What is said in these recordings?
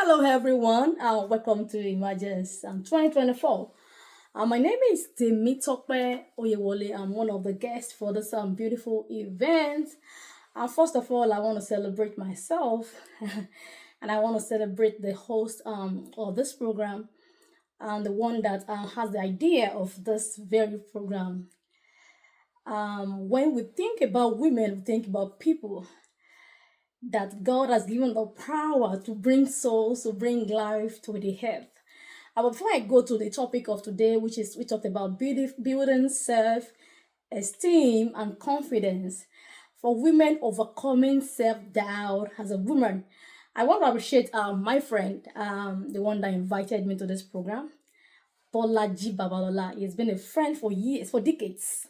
Hello, everyone. Welcome to Emergence 2024. My name is Temitope Oyewole. I'm one of the guests for this beautiful event. First of all, I want to celebrate myself and I want to celebrate the host of this program and the one that has the idea of this very program. When we think about women, we think about people that God has given the power to bring souls, to bring life to the earth. Before I go to the topic of today, which is we talked about building self-esteem and confidence for women overcoming self-doubt as a woman. I want to appreciate my friend, the one that invited me to this program, Bolaji Babalola. He's been a friend for years, for decades.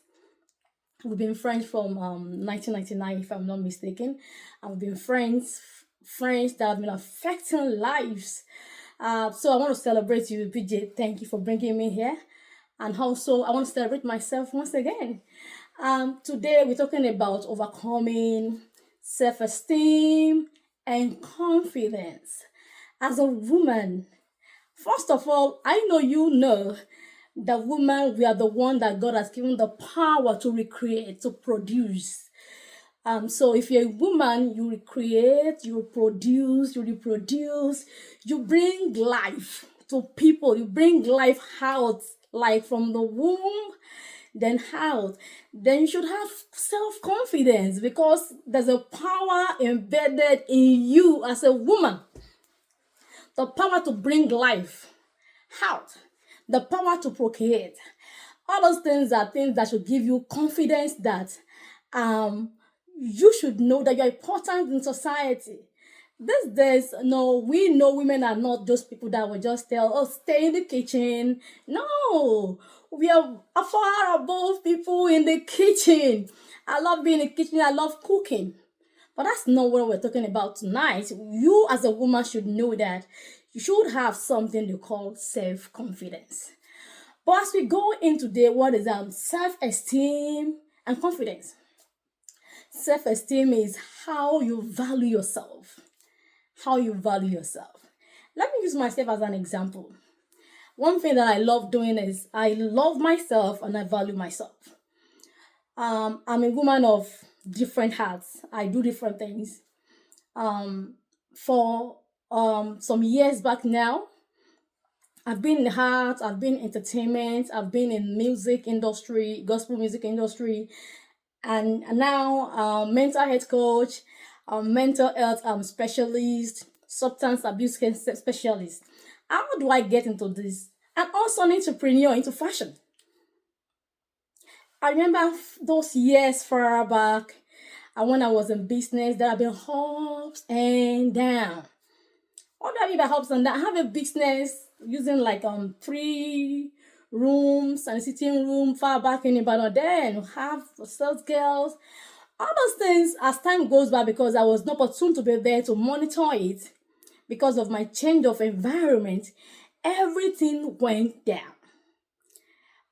We've been friends from 1999, if I'm not mistaken. And we've been friends that have been affecting lives. So I want to celebrate you, PJ. Thank you for bringing me here. And also, I want to celebrate myself once again. Today, we're talking about overcoming self-esteem and confidence. As a woman, first of all, I know that women, we are the one that God has given the power to recreate, to produce. So if you're a woman, you recreate, you produce, you reproduce, you bring life to people, you bring life out, like from the womb, then out. Then you should have self-confidence because there's a power embedded in you as a woman. The power to bring life out, the power to procreate. All those things are things that should give you confidence that you should know that you're important in society. These days, no, we know women are not just people that will just tell, oh, stay in the kitchen. No, we are far above people in the kitchen. I love being in the kitchen. I love cooking. But that's not what we're talking about tonight. You as a woman should know that you should have something they call self-confidence. But as we go into today, what is self-esteem and confidence? Self-esteem is how you value yourself. How you value yourself. Let me use myself as an example. One thing that I love doing is I love myself and I value myself. I'm a woman of different hearts. I do different things. For some years back now, I've been in the arts, I've been in entertainment, I've been in music industry, gospel music industry, and now mental health coach, mental health specialist, substance abuse specialist. How do I get into this? I'm also an entrepreneur into fashion. I remember those years far back, and when I was in business, there have been ups and downs. What do I mean by ups and downs? I have a business using like 3 rooms and sitting room far back in Ibadan. Then have sales girls. All those things as time goes by, because I was not opportune to be there to monitor it because of my change of environment, everything went down.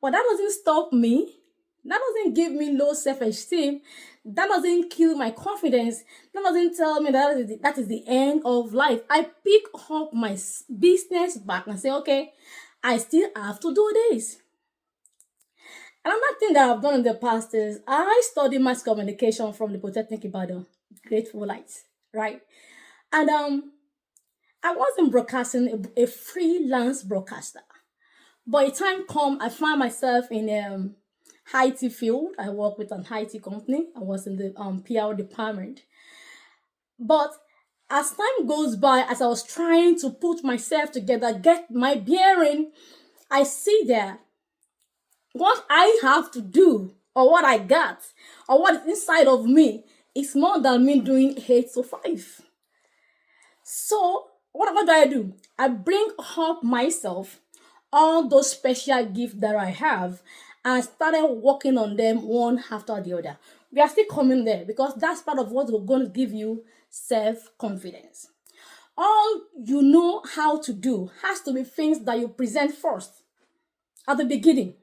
But that doesn't stop me. That doesn't give me low self-esteem. That doesn't kill my confidence. That doesn't tell me that is the end of life. I pick up my business back and say, okay, I still have to do this. Another thing that I've done in the past is I studied mass communication from the Polytechnic Ibadan, Grateful Lights, right? And I wasn't broadcasting, a freelance broadcaster. But a time come, I found myself in IT field. I work with an IT company. I was in the PR department. But as time goes by, as I was trying to put myself together, get my bearing, I see that what I have to do, or what I got, or what is inside of me, is more than me doing 8 to 5. So what do? I bring up myself, all those special gifts that I have, and started working on them one after the other. We are still coming there because that's part of what we're going to give you self-confidence. All you know how to do has to be things that you present first at the beginning.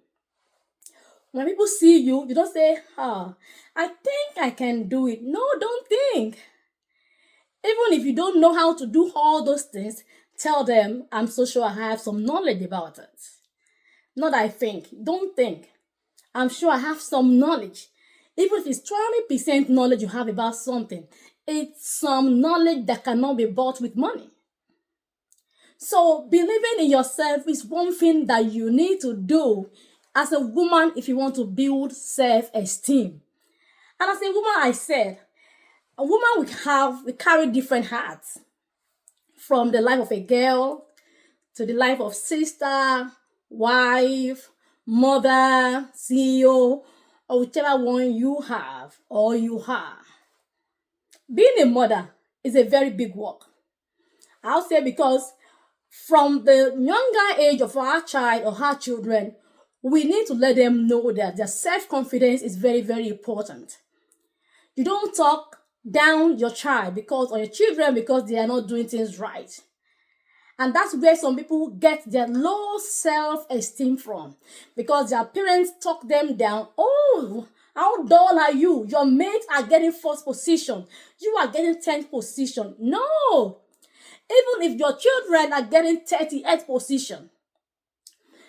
When people see you, you don't say, I think I can do it. No, don't think. Even if you don't know how to do all those things, tell them I'm so sure I have some knowledge about it. Not I think. Don't think. I'm sure I have some knowledge. Even if it's 20% knowledge you have about something, it's some knowledge that cannot be bought with money. So believing in yourself is one thing that you need to do as a woman if you want to build self-esteem. And as a woman, I said, a woman we carry different hats, from the life of a girl to the life of sister, wife, mother, CEO, or whichever one you have or you are. Being a mother is a very big work. I'll say because from the younger age of our child or our children, we need to let them know that their self-confidence is very, very important. You don't talk down your child or your children because they are not doing things right. And that's where some people get their low self-esteem from, because their parents talk them down. Oh, how dull are you? Your mates are getting first position. You are getting 10th position. No. Even if your children are getting 38th position,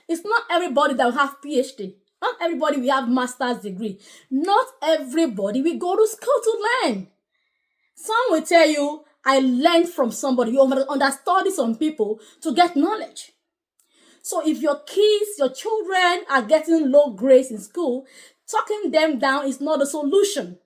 it's not everybody that will have PhD. Not everybody will have master's degree. Not everybody will go to school to learn. Some will tell you, I learned from somebody. You understudy some people to get knowledge. So if your kids, your children are getting low grades in school, talking them down is not a solution.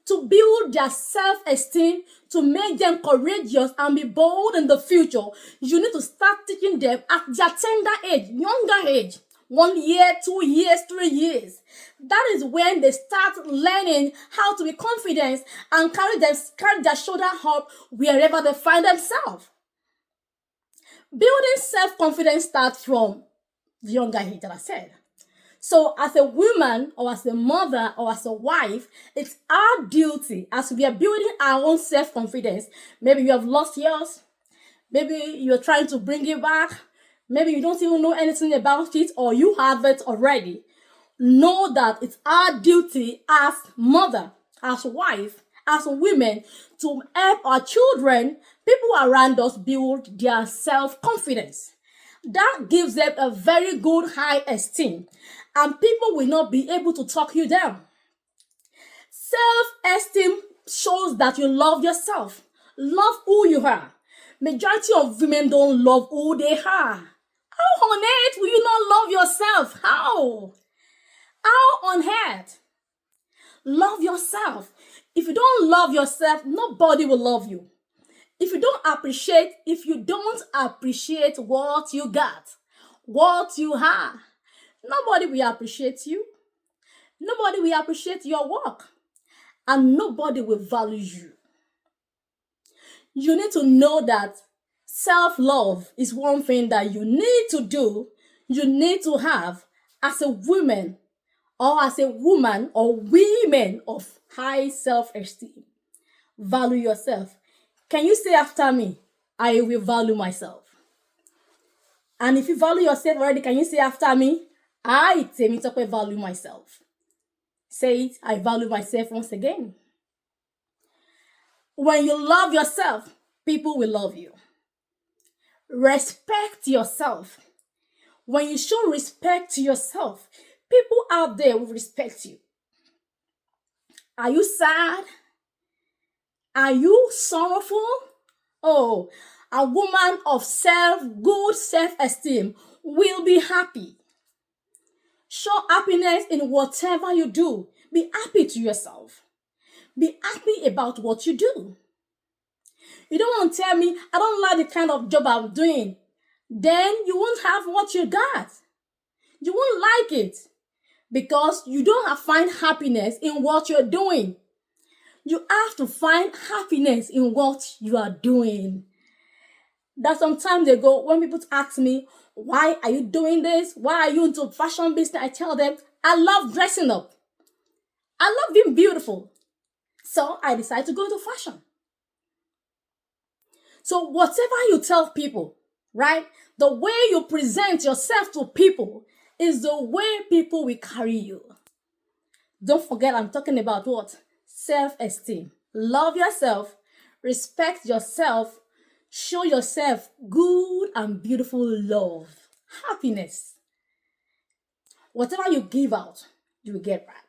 To build their self-esteem, to make them courageous and be bold in the future, you need to start teaching them at their tender age, younger age. 1 year, 2 years, 3 years. That is when they start learning how to be confident and carry their shoulder up wherever they find themselves. Building self-confidence starts from the younger age that I said. So as a woman or as a mother or as a wife, it's our duty as we are building our own self-confidence. Maybe you have lost yours. Maybe you're trying to bring it back. Maybe you don't even know anything about it, or you have it already. Know that it's our duty as mother, as wife, as women, to help our children, people around us, build their self-confidence. That gives them a very good high esteem, and people will not be able to talk you down. Self-esteem shows that you love yourself. Love who you are. Majority of women don't love who they are. How on earth will you not love yourself? How? How on earth? Love yourself. If you don't love yourself, nobody will love you. If you don't appreciate what you got, what you have, nobody will appreciate you. Nobody will appreciate your work. And nobody will value you. You need to know that self-love is one thing that you need to do, you need to have as a woman or as a woman or women of high self-esteem. Value yourself. Can you say after me, I will value myself? And if you value yourself already, can you say after me, I, Temitope, value myself? Say it, I value myself once again. When you love yourself, people will love you. Respect yourself. When you show respect to yourself, people out there will respect you. Are you sad? Are you sorrowful? Oh, a woman of good self-esteem will be happy. Show happiness in whatever you do. Be happy to yourself. Be happy about what you do. You don't want to tell me, I don't like the kind of job I'm doing. Then you won't have what you got. You won't like it because you don't find happiness in what you're doing. You have to find happiness in what you are doing. That sometimes ago, when people ask me, why are you doing this? Why are you into fashion business? I tell them, I love dressing up. I love being beautiful. So I decided to go into fashion. So whatever you tell people, right? The way you present yourself to people is the way people will carry you. Don't forget, I'm talking about what? Self-esteem. Love yourself. Respect yourself. Show yourself good and beautiful love, happiness. Whatever you give out, you will get back.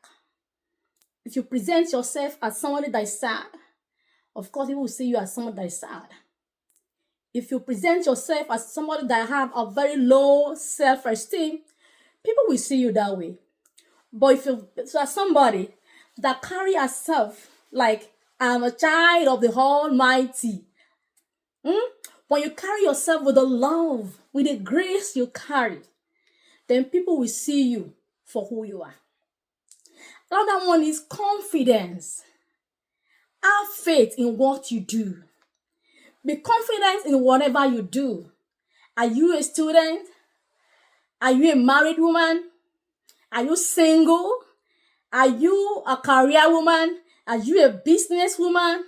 If you present yourself as somebody that is sad, of course, people will see you as someone that is sad. If you present yourself as somebody that have a very low self-esteem, people will see you that way. But if you are somebody that carry yourself like I'm a child of the Almighty, when you carry yourself with the love, with the grace you carry, then people will see you for who you are. Another one is confidence. Have faith in what you do. Be confident in whatever you do. Are you a student? Are you a married woman? Are you single? Are you a career woman? Are you a business woman?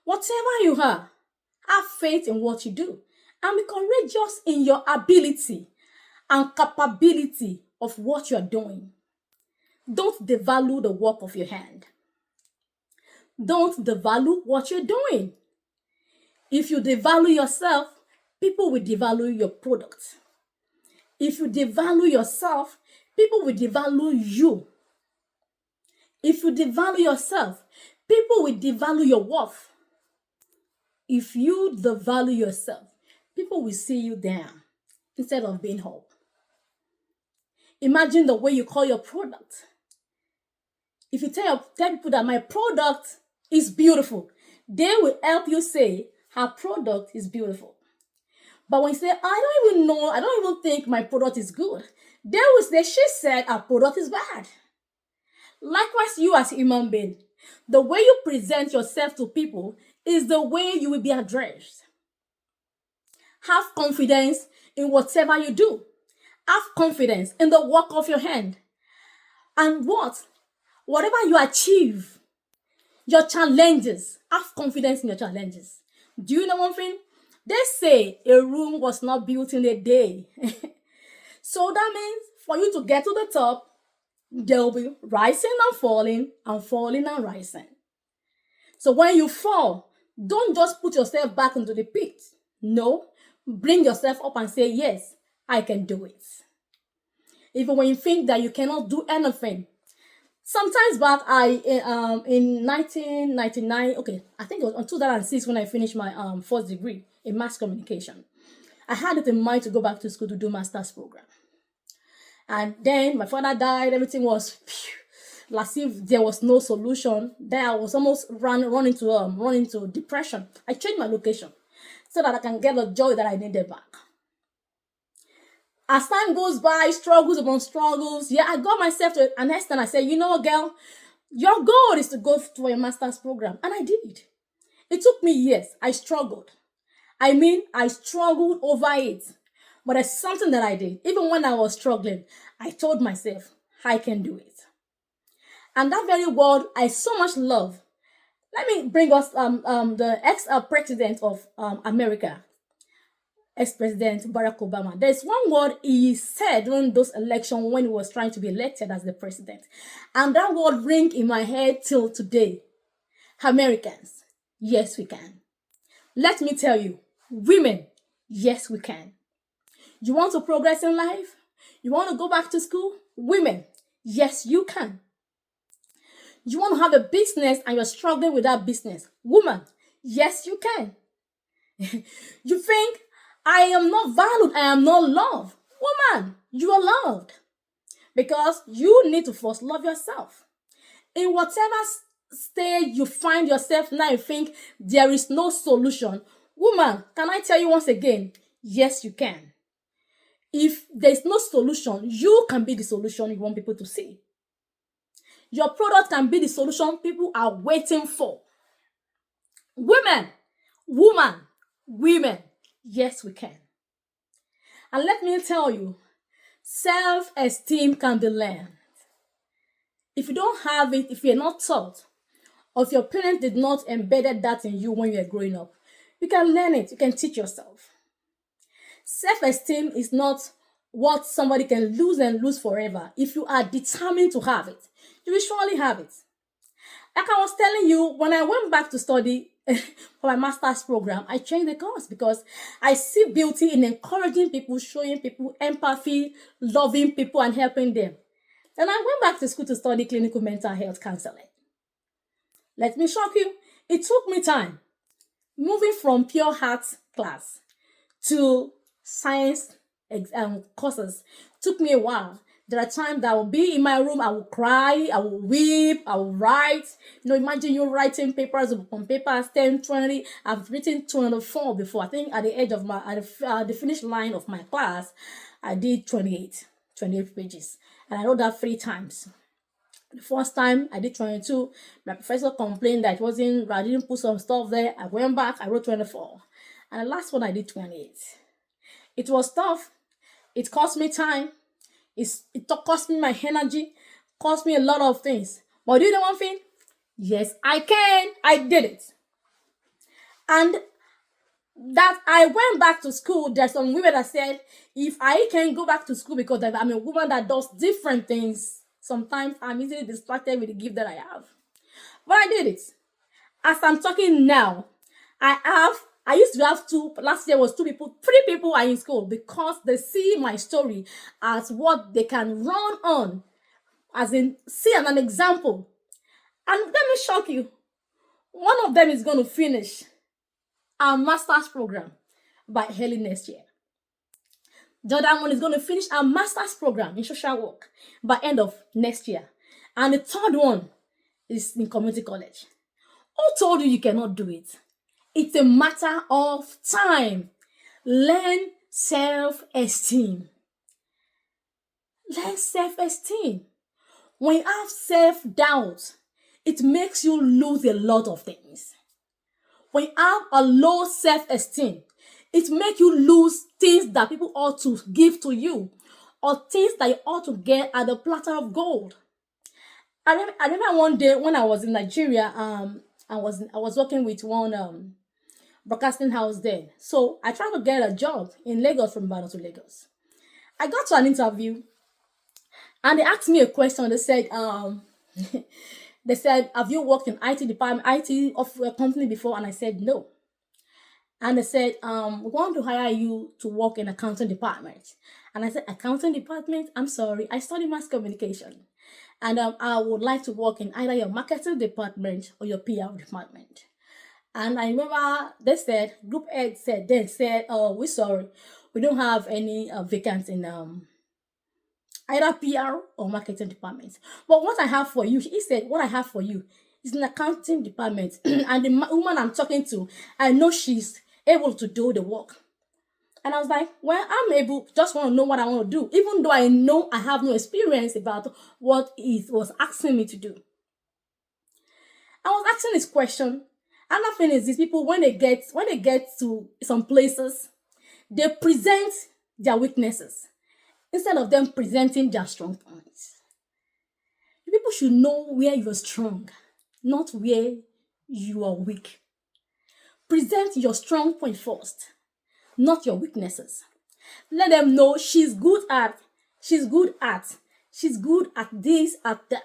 Whatever you are, have faith in what you do. And be courageous in your ability and capability of what you're doing. Don't devalue the work of your hand. Don't devalue what you're doing. If you devalue yourself, people will devalue your product. If you devalue yourself, people will devalue you. If you devalue yourself, people will devalue your worth. If you devalue yourself, people will see you down instead of being up. Imagine the way you call your product. If you tell people that my product is beautiful, they will help you say her product is beautiful. But when you say, I don't even think my product is good, they will say, she said her product is bad. Likewise, you as a human being, the way you present yourself to people is the way you will be addressed. Have confidence in whatever you do. Have confidence in the work of your hand. And whatever you achieve, your challenges, have confidence in your challenges. Do you know one thing? They say a room was not built in a day. So that means for you to get to the top, there will be rising and falling and rising. So when you fall, don't just put yourself back into the pit. No, bring yourself up and say, yes, I can do it. Even when you think that you cannot do anything. Sometimes back, in 1999, I think it was in 2006 when I finished my first degree in mass communication. I had it in mind to go back to school to do master's program. And then my father died, everything was as if there was no solution. Then I was almost run into depression. I changed my location so that I can get the joy that I needed back. As time goes by, struggles upon struggles, I got myself to an extent. I said, you know what, girl, your goal is to go for your master's program. And I did. It took me years. I struggled. I struggled over it. But there's something that I did. Even when I was struggling, I told myself, I can do it. And that very word, I so much love. Let me bring us the ex-president of America, ex-president Barack Obama. There's one word he said during those elections when he was trying to be elected as the president. And that word ring in my head till today. Americans, yes we can. Let me tell you, women, yes we can. You want to progress in life? You want to go back to school? Women, yes you can. You want to have a business and you're struggling with that business? Woman, yes you can. You think, I am not valued, I am not loved. Woman, you are loved. Because you need to first love yourself. In whatever stage you find yourself now, you think there is no solution. Woman, can I tell you once again? Yes, you can. If there's no solution, you can be the solution you want people to see. Your product can be the solution people are waiting for. Women, yes, we can. And let me tell you, self-esteem can be learned. If you don't have it, if you're not taught, or if your parents did not embed that in you when you were growing up, you can learn it, you can teach yourself. Self-esteem is not what somebody can lose and lose forever. If you are determined to have it, you will surely have it. Like I was telling you, when I went back to study for my master's program, I changed the course because I see beauty in encouraging people, showing people empathy, loving people, and helping them. Then I went back to school to study clinical mental health counseling. Let me shock you. It took me time moving from pure arts class to science courses. Took me a while. There are times that I will be in my room, I will cry, I will weep, I will write. Imagine you writing papers on papers 10, 20. I've written 24 before. I think at the edge of the finish line of my class, I did 28 pages. And I wrote that 3 times. The first time I did 22, my professor complained that I didn't put some stuff there. I went back, I wrote 24. And the last one I did 28. It was tough. It cost me time. It cost me my energy, cost me a lot of things. But do you know one thing? Yes, I can. I did it. And that I went back to school, there's some women that said, if I can go back to school because I'm a woman that does different things, sometimes I'm easily distracted with the gift that I have. But I did it. As I'm talking now, I used to have last year was 2 people, 3 people are in school because they see my story as what they can run on, as in see an example. And let me shock you. One of them is going to finish our master's program by early next year. The other one is going to finish our master's program in social work by end of next year. And the third one is in community college. Who told you cannot do it? It's a matter of time. Learn self-esteem. Learn self-esteem. When you have self-doubt, it makes you lose a lot of things. When you have a low self-esteem, it makes you lose things that people ought to give to you or things that you ought to get at the platter of gold. I remember one day when I was in Nigeria, I was working with one broadcasting house then. So I tried to get a job in Lagos from Ibadan to Lagos. I got to an interview and they asked me a question. They said, have you worked in IT department, IT of a company before? And I said, no. And they said, we want to hire you to work in accounting department. And I said, accounting department? I'm sorry, I study mass communication. And I would like to work in either your marketing department or your PR department. And I remember they said, group head said, oh, we're sorry, we don't have any vacancies in either PR or marketing department. But what I have for you, he said, what I have for you is an accounting department. And the woman I'm talking to, I know she's able to do the work. And I was like, well, I'm able, just want to know what I want to do, even though I know I have no experience about what it was asking me to do. I was asking this question. Another thing is these people, when they get to some places, they present their weaknesses instead of them presenting their strong points. People should know where you're strong, not where you are weak. Present your strong point first, not your weaknesses. Let them know she's good at this, at that.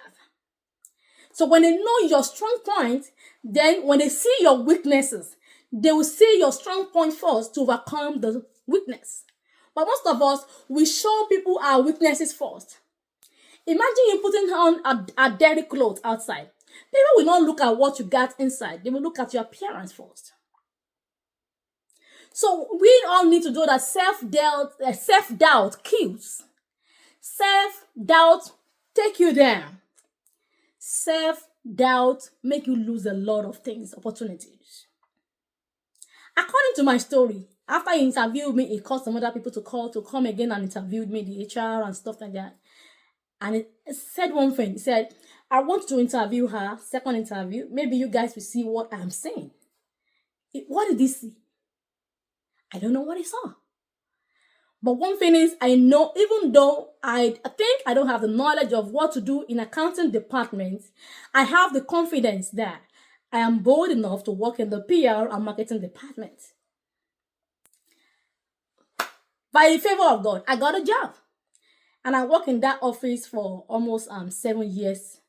So when they know your strong point, then when they see your weaknesses, they will see your strong point first to overcome the weakness. But most of us, we show people our weaknesses first. Imagine you putting on a dirty clothes outside. People will not look at what you got inside. They will look at your appearance first. So we all need to do that. Self-doubt kills. Self-doubt take you down. Self-doubt make you lose a lot of things, opportunities. According to my story, after he interviewed me, he called some other people to come again and interviewed me, the HR and stuff like that. And it said one thing. He said, I want to interview her, second interview. Maybe you guys will see what I'm saying. What did he see? I don't know what he saw. But one thing is, I know, even though I think I don't have the knowledge of what to do in accounting department, I have the confidence that I am bold enough to work in the PR and marketing department. By the favor of God, I got a job. And I worked in that office for almost 7 years.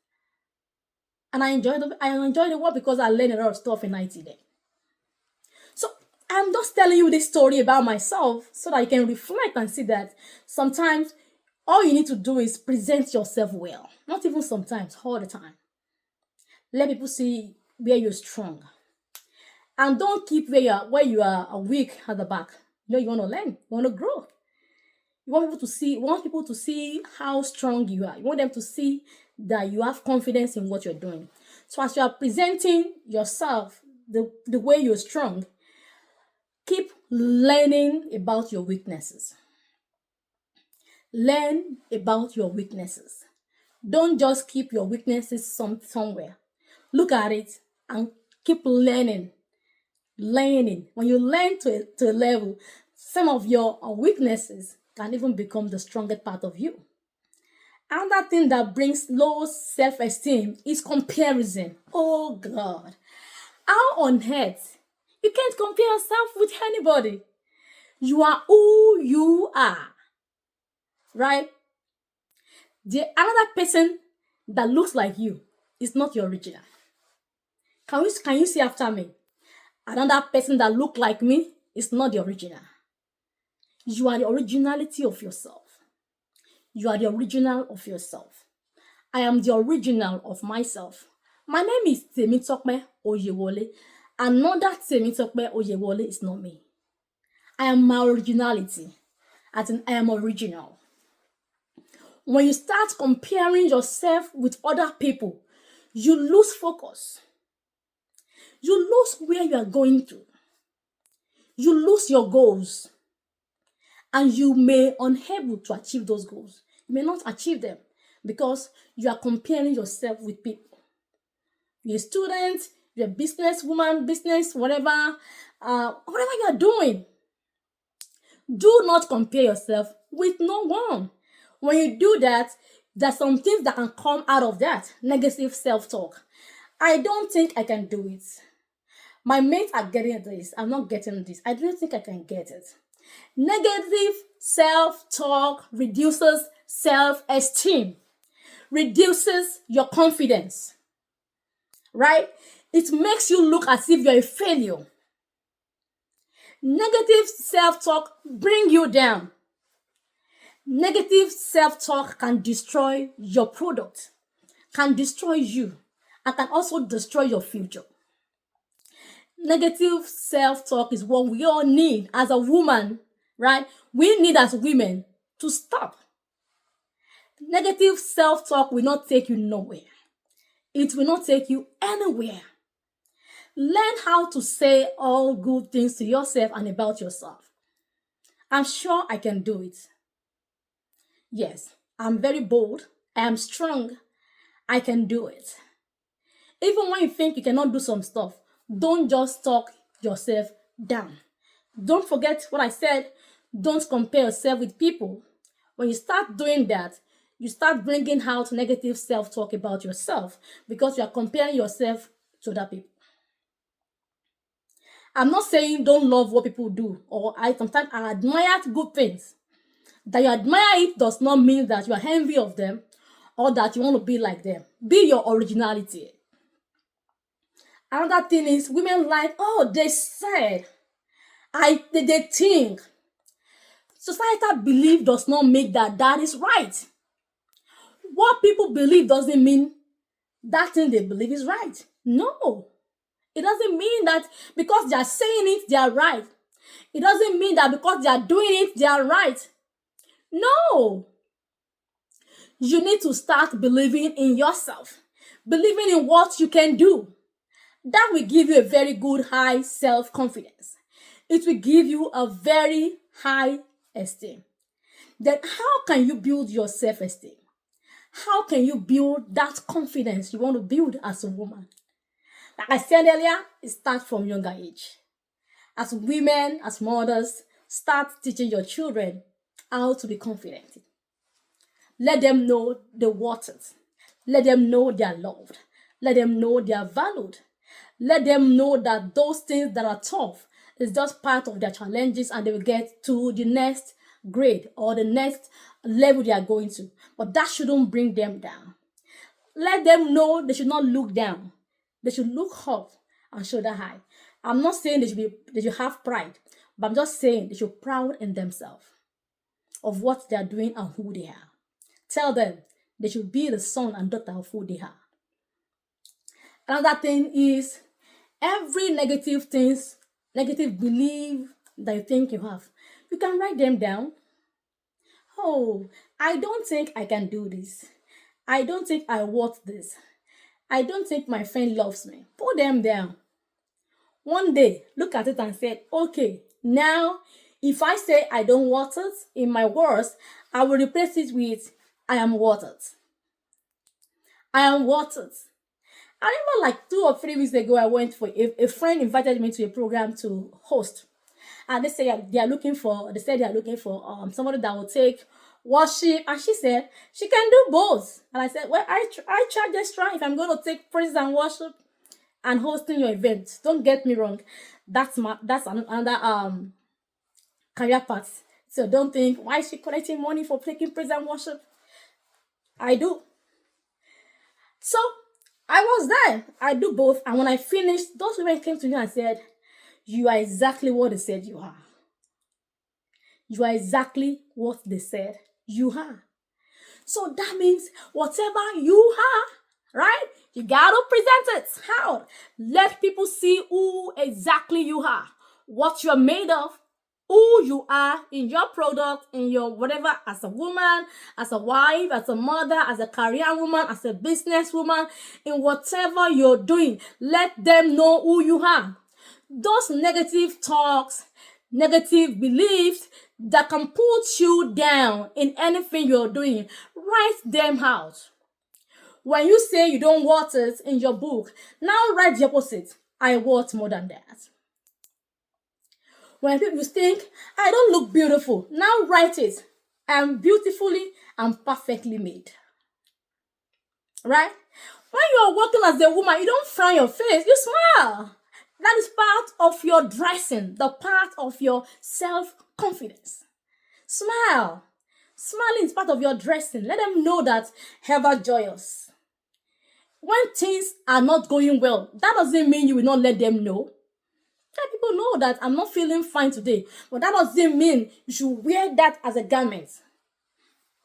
And I enjoyed the work because I learned a lot of stuff in IT there. I'm just telling you this story about myself so that you can reflect and see that sometimes all you need to do is present yourself well. Not even sometimes, all the time. Let people see where you're strong. And don't keep where you are weak at the back. You want to learn, you want to grow. You want people to see how strong you are. You want them to see that you have confidence in what you're doing. So as you are presenting yourself the way you're strong, keep learning about your weaknesses. Learn about your weaknesses. Don't just keep your weaknesses somewhere. Look at it and keep learning. Learning. When you learn to a level, some of your weaknesses can even become the strongest part of you. Another thing that brings low self-esteem is comparison. Oh God. How on earth? You can't compare yourself with anybody. You are who you are. Right? Another person that looks like you is not your original. Can you see after me? Another person that look like me is not the original. You are the originality of yourself. You are the original of yourself. I am the original of myself. My name is Temitokme Oyewole. Another Temitokme Oyewole is not me. I am my originality. As in, I am original. When you start comparing yourself with other people, you lose focus. You lose where you are going to. You lose your goals. And you may unable to achieve those goals. You may not achieve them because you are comparing yourself with people. You're a student, you're a businesswoman, whatever you are doing. Do not compare yourself with no one. When you do that, there's some things that can come out of that. Negative self-talk. I don't think I can do it. My mates are getting this. I'm not getting this. I don't think I can get it. Negative self-talk reduces self-esteem, reduces your confidence, right? It makes you look as if you're a failure. Negative self-talk bring you down. Negative self-talk can destroy your product, can destroy you, and can also destroy your future. Negative self-talk is what we all need as a woman, right? We need as women to stop. Negative self-talk will not take you nowhere. It will not take you anywhere. Learn how to say all good things to yourself and about yourself. I'm sure I can do it. Yes, I'm very bold. I am strong. I can do it. Even when you think you cannot do some stuff, don't just talk yourself down. Don't forget what I said. Don't compare yourself with people. When you start doing that, you start bringing out negative self-talk about yourself because you are comparing yourself to other people. I'm not saying don't love what people do, or sometimes I admire good things. That you admire it does not mean that you are envy of them or that you want to be like them. Be your originality. Another thing is women like, oh, they said, they think. Societal belief does not make that is right. What people believe doesn't mean that thing they believe is right. No. It doesn't mean that because they are saying it, they are right. It doesn't mean that because they are doing it, they are right. No. You need to start believing in yourself. Believing in what you can do. That will give you a very good high self-confidence. It will give you a very high esteem. Then how can you build your self-esteem? How can you build that confidence you want to build as a woman? Like I said earlier, it starts from younger age. As women, as mothers, start teaching your children how to be confident. Let them know the worth it. Let them know they are loved. Let them know they are valued. Let them know that those things that are tough is just part of their challenges and they will get to the next grade or the next level they are going to. But that shouldn't bring them down. Let them know they should not look down. They should look up and shoulder high. I'm not saying they should have pride, but I'm just saying they should be proud in themselves of what they are doing and who they are. Tell them they should be the son and daughter of who they are. Another thing is every negative things, negative belief that you think you have, you can write them down. Oh, I don't think I can do this. I don't think I want this. I don't think my friend loves me. Put them down. One day, look at it and say, okay, now if I say I don't want it, in my words, I will replace it with I am worth it. I am worth it. I remember like 2 or 3 weeks ago, I went for a friend invited me to a program to host. And they said they are looking for somebody that will take worship. And she said she can do both. And I said, well, I charge extra if I'm going to take praise and worship and hosting your event. Don't get me wrong. That's another career path. So don't think, why is she collecting money for taking praise and worship? I do. So I was there. I do both. And when I finished, those women came to me and said, you are exactly what they said you are. You are exactly what they said you are. So that means whatever you are, right? You gotta present it. How? Let people see who exactly you are, what you're made of, who you are in your product, in your whatever, as a woman, as a wife, as a mother, as a career woman, as a business woman, in whatever you're doing. Let them know who you are. Those negative talks, negative beliefs that can put you down in anything you're doing, write them out. When you say you don't want it in your book, now write the opposite. I want more than that. When people think, I don't look beautiful, now write it. I am beautifully and perfectly made. Right? When you are working as a woman, you don't frown your face, you smile. That is part of your dressing, the part of your self-confidence. Smile. Smiling is part of your dressing. Let them know that ever joyous. When things are not going well, that doesn't mean you will not let them know. Let people know that I'm not feeling fine today. But that doesn't mean you should wear that as a garment.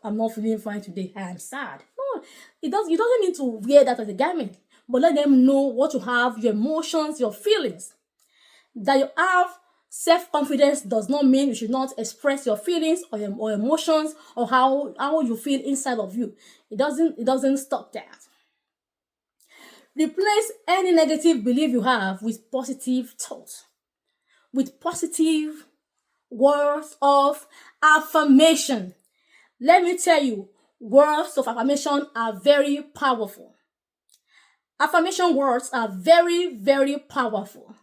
I'm not feeling fine today. I am sad. No, you doesn't need to wear that as a garment. But let them know what you have, your emotions, your feelings. That you have self-confidence does not mean you should not express your feelings or your emotions or how you feel inside of you. It doesn't stop that. Replace any negative belief you have with positive thoughts, with positive words of affirmation. Let me tell you, words of affirmation are very powerful. Affirmation words are very, very powerful.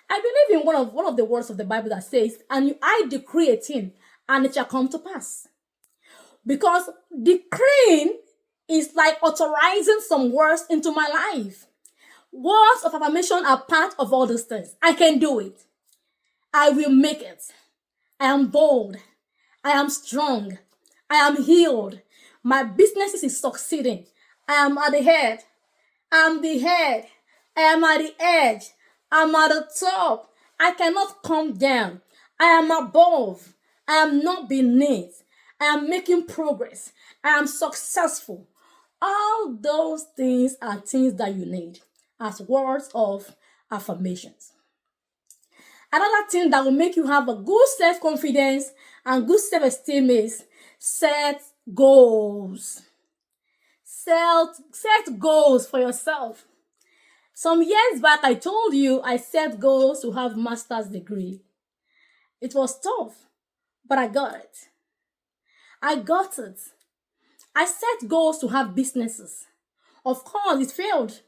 I believe in one of the words of the Bible that says, and I decree a thing, and it shall come to pass. Because decreeing is like authorizing some words into my life. Words of affirmation are part of all those things. I can do it. I will make it. I am bold. I am strong. I am healed. My business is succeeding. I am at the head. I am the head. I am at the edge. I'm at the top. I cannot come down. I am above. I am not beneath. I am making progress. I am successful. All those things are things that you need as words of affirmations. Another thing that will make you have a good self-confidence and good self-esteem is set goals. Set goals for yourself. Some years back, I told you I set goals to have master's degree. It was tough, but I got it. I got it. I set goals to have businesses. Of course, it failed.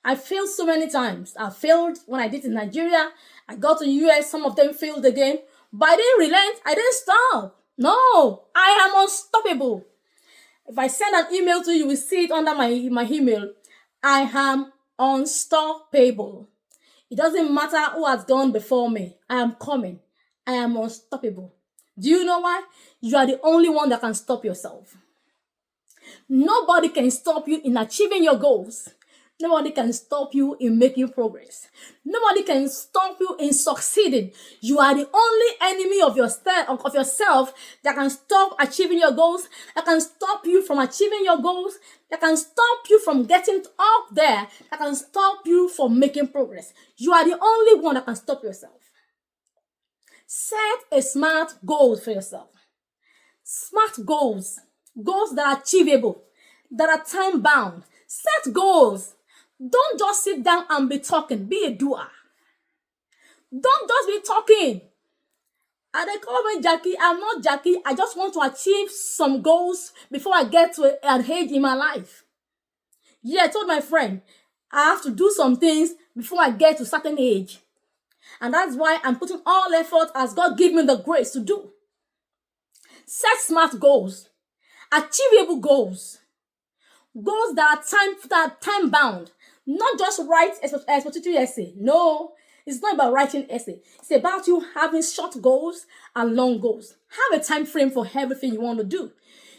I failed so many times. I failed when I did in Nigeria. I got to US, some of them failed again. But I didn't relent. I didn't stop. No, I am unstoppable. If I send an email to you, you will see it under my email. I am unstoppable. It doesn't matter who has gone before me. I am coming. I am unstoppable. Do you know why? You are the only one that can stop yourself. Nobody can stop you in achieving your goals. Nobody can stop you in making progress. Nobody can stop you in succeeding. You are the only enemy of yourself that can stop achieving your goals, that can stop you from achieving your goals, that can stop you from getting up there, that can stop you from making progress. You are the only one that can stop yourself. Set a smart goal for yourself. Smart goals. Goals that are achievable, that are time bound. Set goals. Don't just sit down and be talking. Be a doer. Don't just be talking. And they call me Jackie. I'm not Jackie. I just want to achieve some goals before I get to an age in my life. Yeah, I told my friend, I have to do some things before I get to a certain age. And that's why I'm putting all effort as God give me the grace to do. Set smart goals. Achievable goals. Goals that are time bound. Not just write expository essay. No, it's not about writing essay. It's about you having short goals and long goals. Have a time frame for everything you want to do.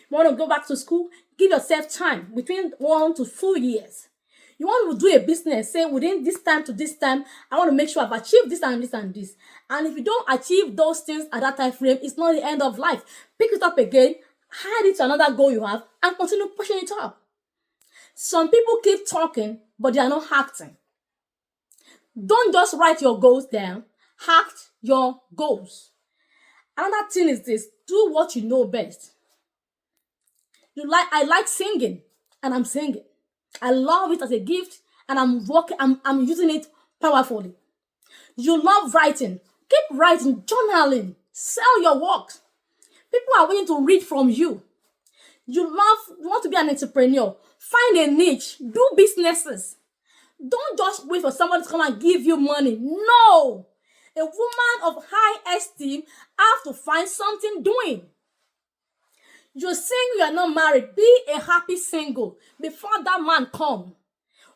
You want to go back to school? Give yourself time between 1 to 2 years. You want to do a business, say within this time to this time, I want to make sure I've achieved this and this and this. And if you don't achieve those things at that time frame, it's not the end of life. Pick it up again, add it to another goal you have, and continue pushing it up. Some people keep talking, but they are not acting. Don't just write your goals down. Act your goals. Another thing is this: do what you know best. I like singing, and I'm singing. I love it as a gift, and I'm using it powerfully. You love writing. Keep writing, journaling, sell your work. People are willing to read from you. You want to be an entrepreneur. Find a niche. Do businesses. Don't just wait for somebody to come and give you money. No. A woman of high esteem have to find something doing. You're single, you're not married. Be a happy single before that man come.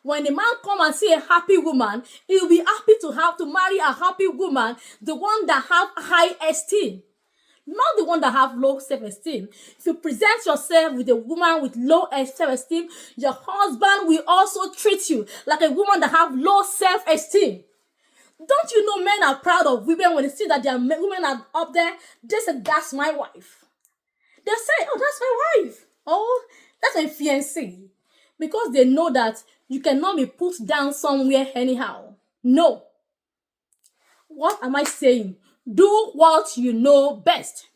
When the man come and see a happy woman, he'll be happy to have to marry a happy woman, the one that have high esteem. Not the one that have low self-esteem. If you present yourself with a woman with low self-esteem, your husband will also treat you like a woman that have low self-esteem. Don't you know men are proud of women when they see that their women are up there? They say, that's my wife. They say, oh, that's my wife. Oh, that's my fiancé. Because they know that you cannot be put down somewhere anyhow. No. What am I saying? Do what you know best.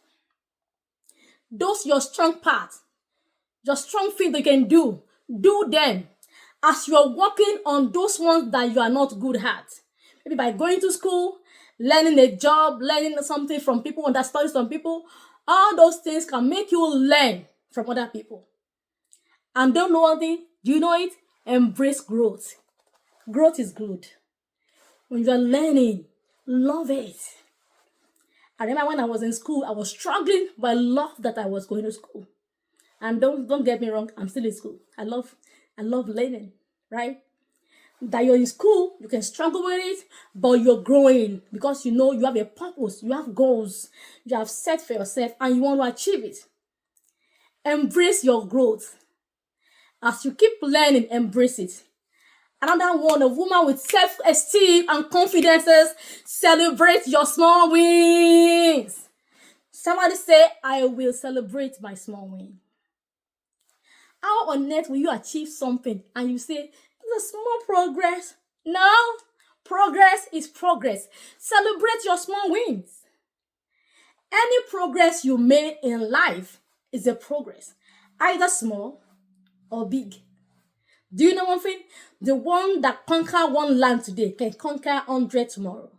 Those your strong parts, your strong things that you can do. Do them. As you are working on those ones that you are not good at. Maybe by going to school, learning a job, learning something from people, understanding from people. All those things can make you learn from other people. And don't know one thing? Do you know it? Embrace growth. Growth is good. When you are learning, love it. I remember when I was in school, I was struggling, but I loved that I was going to school. And don't get me wrong, I'm still in school. I love learning, right? That you're in school, you can struggle with it, but you're growing because you know you have a purpose, you have goals, you have set for yourself, and you want to achieve it. Embrace your growth. As you keep learning, embrace it. Another one, a woman with self-esteem and confidences, celebrate your small wins. Somebody say, I will celebrate my small win. How on earth will you achieve something and you say, it's a small progress? No, progress is progress. Celebrate your small wins. Any progress you made in life is a progress, either small or big. Do you know one thing? The one that conquer one land today can conquer 100 tomorrow.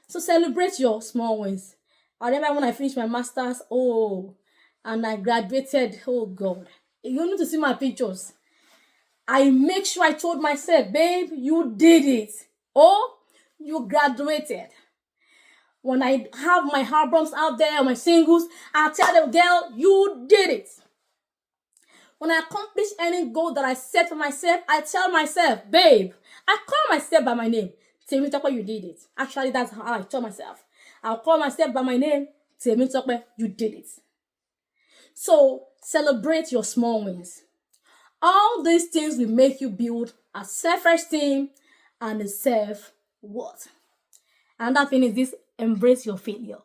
So celebrate your small wins. I remember when I finished my master's, and I graduated, oh God. You need to see my pictures. I make sure I told myself, babe, you did it. Oh, you graduated. When I have my albums out there, my singles, I tell them, girl, you did it. When I accomplish any goal that I set for myself, I tell myself, babe, I call myself by my name. Temi Tokwe, you did it. Actually, that's how I tell myself. I'll call myself by my name. Temi Tokwe, you did it. So, celebrate your small wins. All these things will make you build a self-esteem, and a self-worth. Another thing is this: embrace your failure.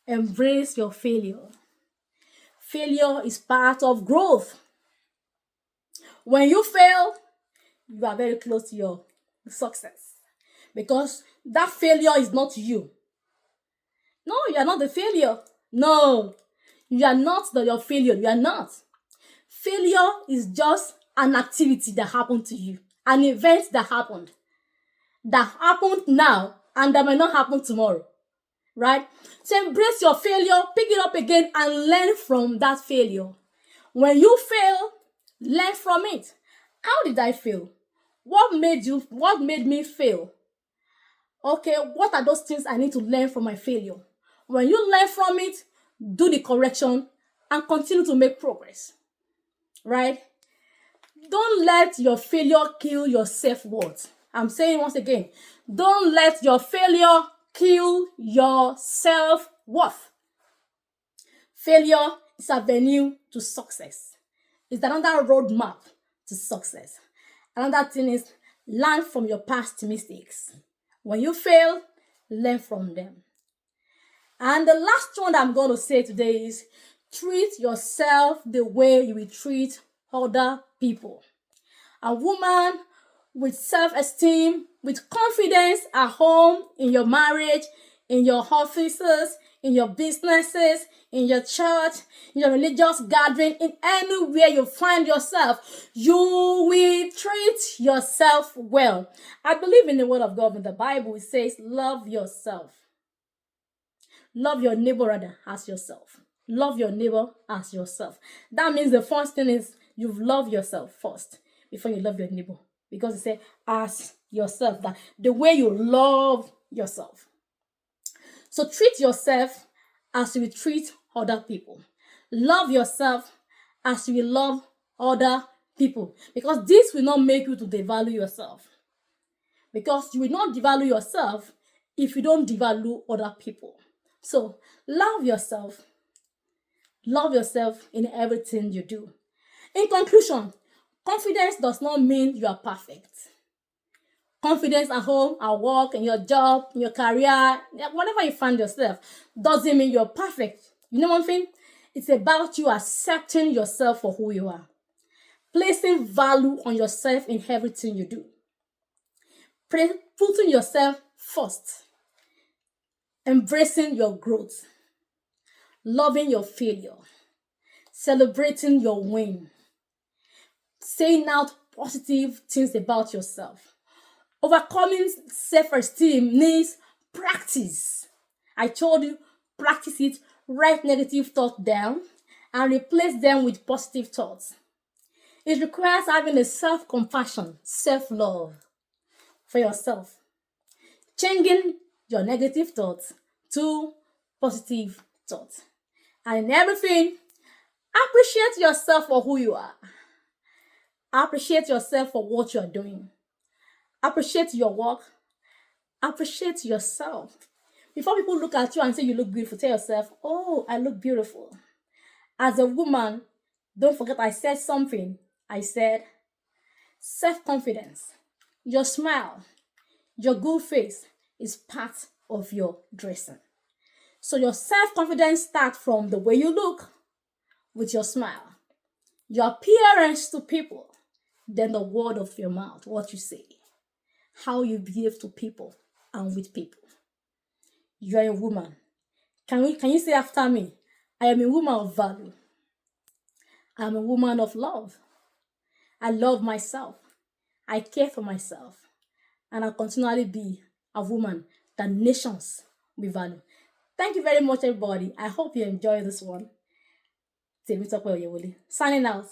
Embrace your failure. Failure is part of growth. When you fail, you are very close to your success, because that failure is not you. No, you are not the failure. No, you are not your failure. You are not. Failure is just an activity that happened to you, an event that happened now, and that may not happen tomorrow. Right? So embrace your failure, pick it up again, and learn from that failure. When you fail, learn from it. How did I fail? What made me fail? Okay, what are those things I need to learn from my failure? When you learn from it, do the correction and continue to make progress. Right? Don't let your failure kill your self-worth. I'm saying once again, don't let your failure kill your self-worth. Failure is a venue to success. It's another roadmap to success. Another thing is, learn from your past mistakes. When you fail, learn from them. And the last one that I'm going to say today is, treat yourself the way you will treat other people. A woman with self-esteem, with confidence at home, in your marriage, in your offices, in your businesses, in your church, in your religious gathering, in anywhere you find yourself, you will treat yourself well. I believe in the word of God. In the Bible, it says, love yourself. Love your neighbor rather as yourself. Love your neighbor as yourself. That means the first thing is you love yourself first before you love your neighbor. Because it says as yourself, that the way you love yourself. So treat yourself as you will treat other people. Love yourself as you will love other people. Because this will not make you to devalue yourself. Because you will not devalue yourself if you don't devalue other people. So love yourself. Love yourself in everything you do. In conclusion, confidence does not mean you are perfect. Confidence at home, at work, in your job, in your career, whatever you find yourself, doesn't mean you're perfect. You know one thing? It's about you accepting yourself for who you are. Placing value on yourself in everything you do. Putting yourself first. Embracing your growth. Loving your failure. Celebrating your win. Saying out positive things about yourself. Overcoming self-esteem needs practice. I told you, practice it. Write negative thoughts down and replace them with positive thoughts. It requires having a self-compassion, self-love for yourself. Changing your negative thoughts to positive thoughts. And in everything, appreciate yourself for who you are. Appreciate yourself for what you are doing. Appreciate your work. Appreciate yourself. Before people look at you and say you look beautiful, tell yourself, oh, I look beautiful. As a woman, don't forget I said something. I said self-confidence. Your smile, your good face is part of your dressing. So your self-confidence starts from the way you look with your smile, your appearance to people, then the word of your mouth, what you say, how you behave to people and with people. You are a woman. Can you say after me? I am a woman of value. I am a woman of love. I love myself. I care for myself. And I'll continually be a woman that nations will value. Thank you very much, everybody. I hope you enjoy this one. Signing out.